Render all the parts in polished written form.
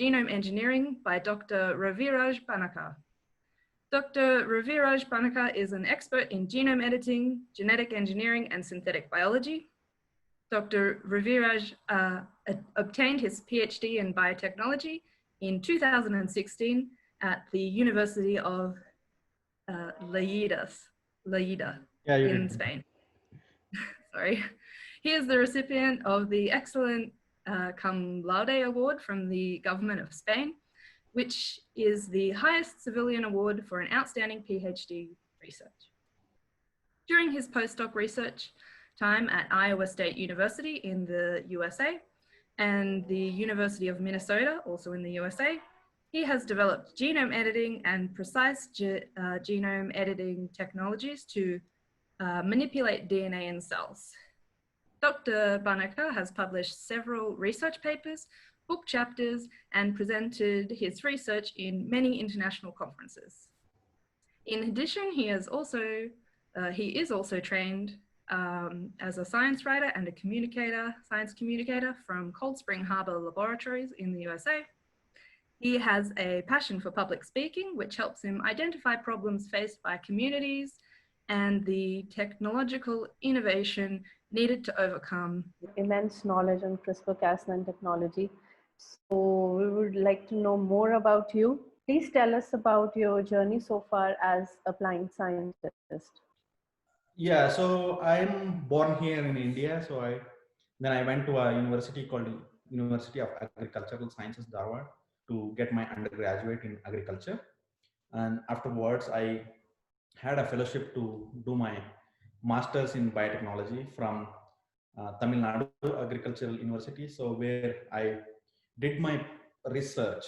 Genome Engineering by Dr. Raviraj Banakar. Dr. Raviraj Banakar is an expert in genome editing, genetic engineering, and synthetic biology. Dr. Raviraj obtained his PhD in biotechnology in 2016 at the University of Lleida in Spain. Sorry. He is the recipient of the Excellent Cum Laude Award from the Government of Spain, which is the highest civilian award for an outstanding PhD research. During his postdoc research time at Iowa State University in the USA and the University of Minnesota, also in the USA, he has developed genome editing and precise genome editing technologies to manipulate DNA in cells. Dr. Banakar has published several research papers, book chapters, and presented his research in many international conferences. In addition, he is also trained as a science writer and a science communicator from Cold Spring Harbour Laboratories in the USA. He has a passion for public speaking, which helps him identify problems faced by communities and the technological innovation needed to overcome. Immense knowledge on CRISPR-Cas9 technology. So we would like to know more about you. Please tell us about your journey so far as applying scientist. Yeah, so I'm born here in India. So then I went to a university called University of Agricultural Sciences, Dharwad, to get my undergraduate in agriculture. And afterwards, I had a fellowship to do my master's in biotechnology from Tamil Nadu Agricultural University. So where I did my research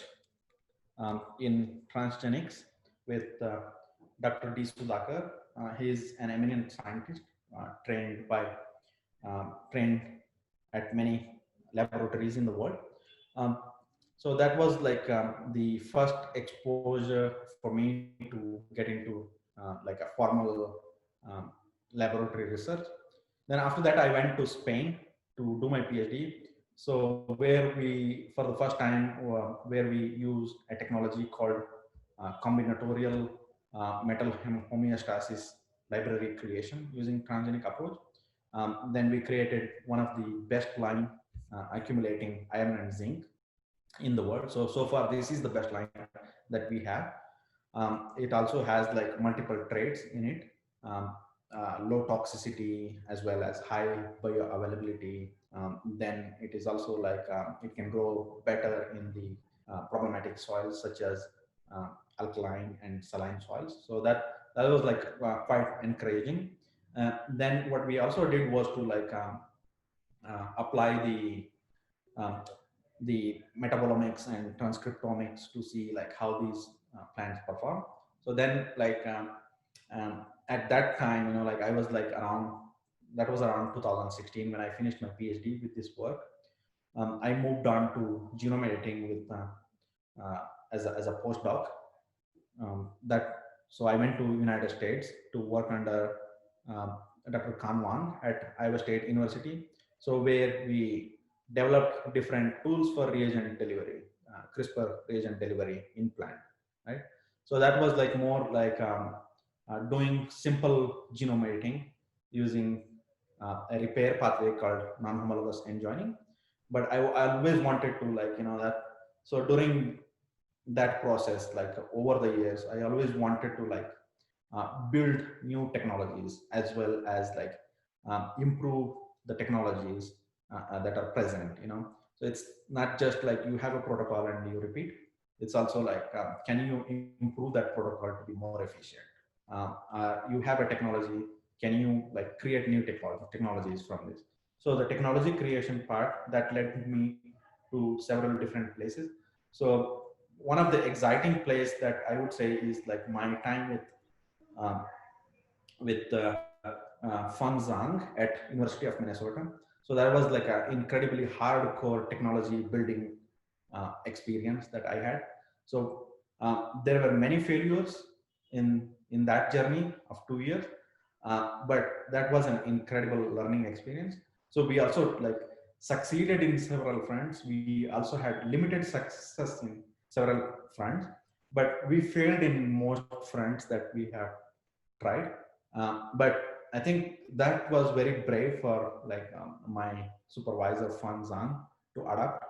in transgenics with Dr. D. Sudhakar. He is an eminent scientist trained at many laboratories in the world. So that was like the first exposure for me to get into like a formal laboratory research. Then after that, I went to Spain to do my PhD. So where we, for the first time, where we used a technology called combinatorial metal homeostasis library creation using transgenic approach. Then we created one of the best line accumulating iron and zinc in the world. So far, this is the best line that we have. It also has like multiple traits in it, low toxicity as well as high bioavailability. Then it is also like it can grow better in the problematic soils such as alkaline and saline soils. So that was like quite encouraging. Then what we also did was to like apply the metabolomics and transcriptomics to see like how these plants perform. So then like at that time, you know, like I was like that was around 2016 when I finished my PhD with this work. I moved on to genome editing with as a postdoc. So I went to United States to work under Dr. Kanwan at Iowa State University. So where we developed different tools for reagent delivery, CRISPR reagent delivery in plant, right? So that was like more like doing simple genome editing using a repair pathway called non-homologous end joining. But I always wanted to like, you know, that, so during that process, like over the years, I always wanted to like build new technologies as well as like improve the technologies that are present, you know. So it's not just like you have a protocol and you repeat. It's also like, can you improve that protocol to be more efficient? You have a technology, can you like create new technologies from this? So the technology creation part that led me to several different places. So one of the exciting place that I would say is like my time with Feng Zhang at University of Minnesota. So that was like an incredibly hardcore technology building experience that I had. So there were many failures in that journey of 2 years, but that was an incredible learning experience. So we also like succeeded in several fronts. We also had limited success in several fronts, but we failed in most fronts that we have tried. But I think that was very brave for like my supervisor Fanzan to adapt,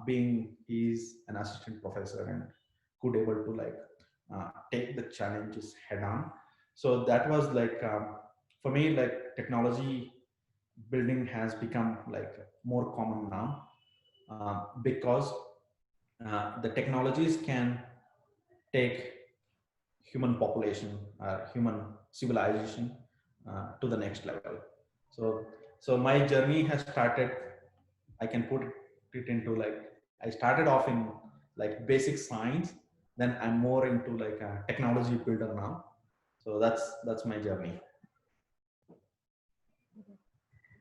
being he's an assistant professor and could able to like take the challenges head on. So that was like for me, like technology building has become like more common now, because the technologies can take human population, human civilization to the next level. So, so my journey has started. I can put it into like I started off in like basic science, then I'm more into like a technology builder now. So that's my journey.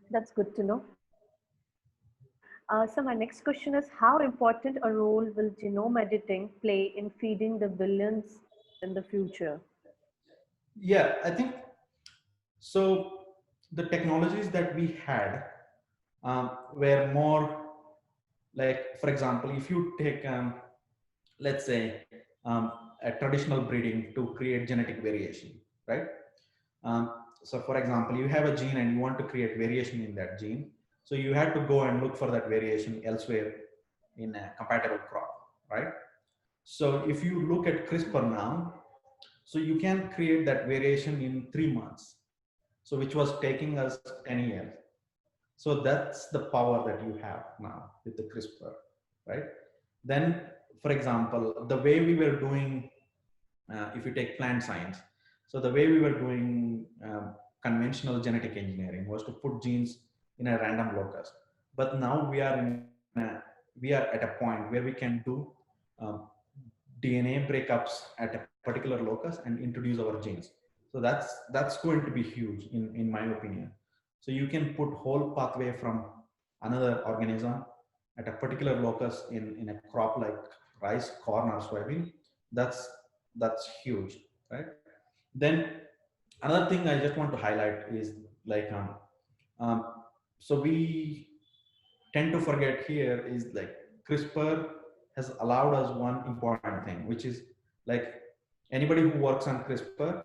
That's good to know. So my next question is, how important a role will genome editing play in feeding the billions in the future? Yeah, I think so. The technologies that we had were more like, for example, if you take let's say a traditional breeding to create genetic variation, right? So for example, you have a gene and you want to create variation in that gene, so you had to go and look for that variation elsewhere in a compatible crop, right? So if you look at CRISPR now, so you can create that variation in 3 months, so which was taking us 10 years. So that's the power that you have now with the CRISPR, right? Then, for example, the way we were doing, if you take plant science, so the way we were doing conventional genetic engineering was to put genes in a random locus. But now we are at a point where we can do um, DNA breakups at a particular locus and introduce our genes. So that's going to be huge in my opinion. So you can put whole pathway from another organism at a particular locus in a crop like rice, corn, or soybean. That's huge, right? Then another thing I just want to highlight is like um, so we tend to forget here is like CRISPR has allowed us one important thing, which is like anybody who works on CRISPR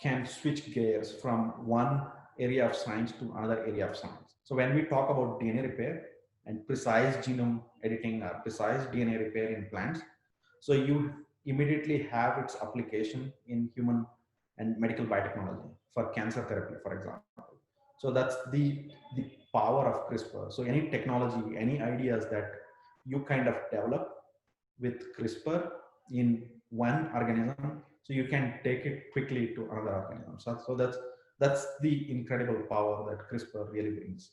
can switch gears from one area of science to another area of science. So when we talk about DNA repair and precise genome editing or precise DNA repair in plants, so you immediately have its application in human and medical biotechnology for cancer therapy, for example. So that's the power of CRISPR. So any technology, any ideas that you kind of develop with CRISPR in one organism, so you can take it quickly to another organism. So that's the incredible power that CRISPR really brings.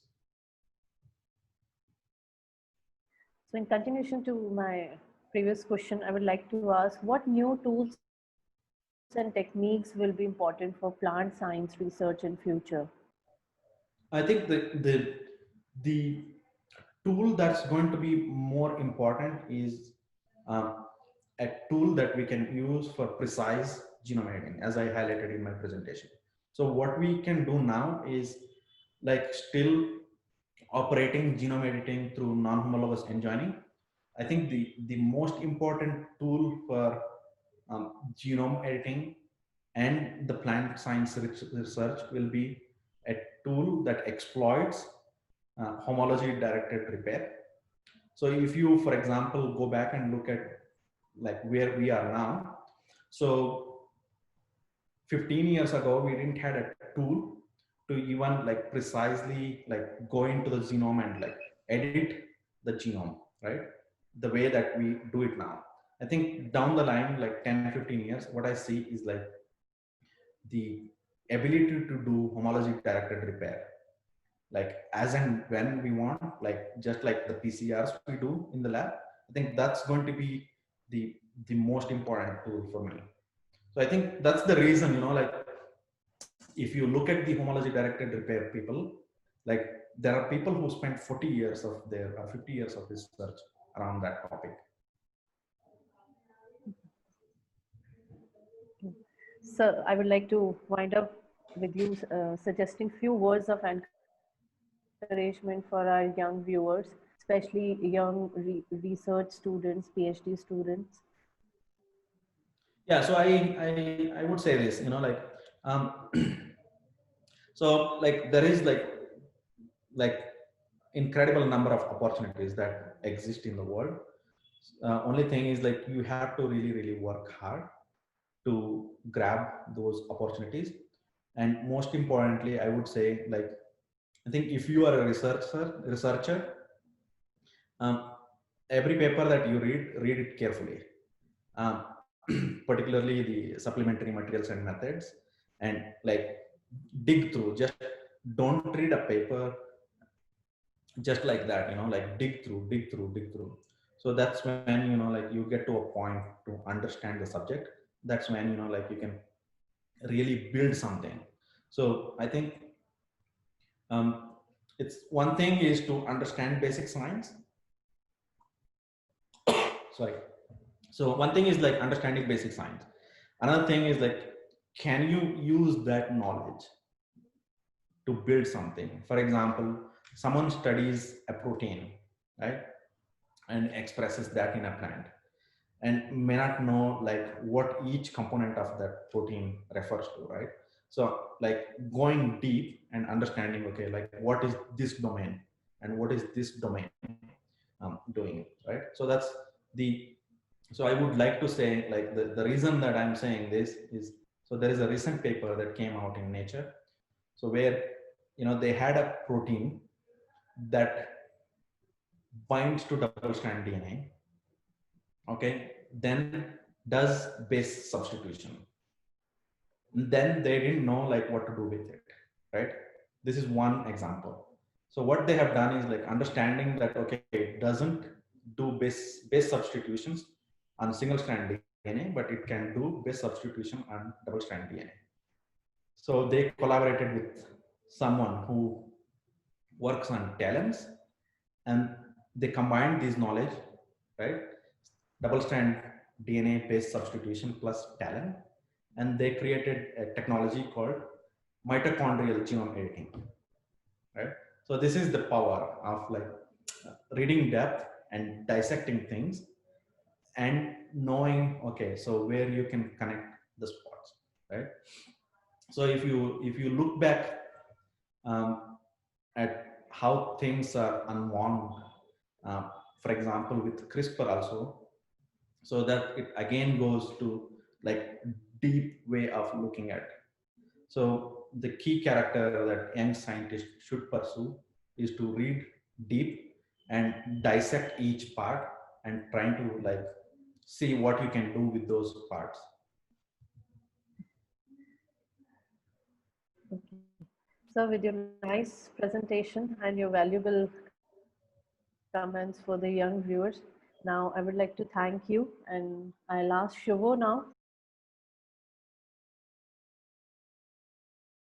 So in continuation to my previous question, I would like to ask, what new tools and techniques will be important for plant science research in future? I think the tool that's going to be more important is a tool that we can use for precise genome editing, as I highlighted in my presentation. So what we can do now is like still operating genome editing through non-homologous enjoining. I think the most important tool for genome editing and the plant science research will be a tool that exploits homology directed repair. So if you, for example, go back and look at like where we are now, so 15 years ago we didn't had a tool to even like precisely like go into the genome and like edit the genome, right? The way that we do it now. I think down the line, like 10-15 years, what I see is like the ability to do homology directed repair, like as and when we want, like just like the PCRs we do in the lab. I think that's going to be the most important tool for me. So I think that's the reason, like if you look at the homology directed repair people, like there are people who spent 40 years of their 50 years of research around that topic. So I would like to wind up with you suggesting few words of encouragement encouragement for our young viewers, especially young research students, PhD students? Yeah, so I would say this, you know, like so like there is like incredible number of opportunities that exist in the world. Only thing is like you have to really work hard to grab those opportunities. And most importantly, I would say, like, I think if you are a researcher, um, every paper that you read it carefully, um, particularly the supplementary materials and methods, and like dig through. Just don't read a paper just like that, you know, like dig through. So that's when, you know, like you get to a point to understand the subject. That's when, you know, like you can really build something. So I think um, it's one thing is to understand basic science. Sorry. So one thing is like understanding basic science. Another thing is like, can you use that knowledge to build something? For example, someone studies a protein, right, and expresses that in a plant, and may not know like what each component of that protein refers to, right? So like going deep and understanding, okay, like what is this domain and what is this domain doing, right? So that's the, so I would like to say, like, the reason that I'm saying this is, so there is a recent paper that came out in Nature, so where, you know, they had a protein that binds to double strand DNA, okay, then does base substitution. Then they didn't know like what to do with it, right? This is one example. So what they have done is like understanding that, okay, it doesn't do base substitutions on single strand DNA, but it can do base substitution on double strand DNA. So they collaborated with someone who works on talents, and they combined this knowledge, right? Double strand DNA based substitution plus talent, and they created a technology called mitochondrial genome editing, right? So this is the power of like reading depth and dissecting things and knowing, okay, so where you can connect the spots, right? So if you look back at how things are unwound, uh, for example with CRISPR also, so that it again goes to like deep way of looking at. So the key character that young scientists should pursue is to read deep and dissect each part and trying to like see what you can do with those parts. Okay. So with your nice presentation and your valuable comments for the young viewers, now I would like to thank you, and I'll ask Shubho now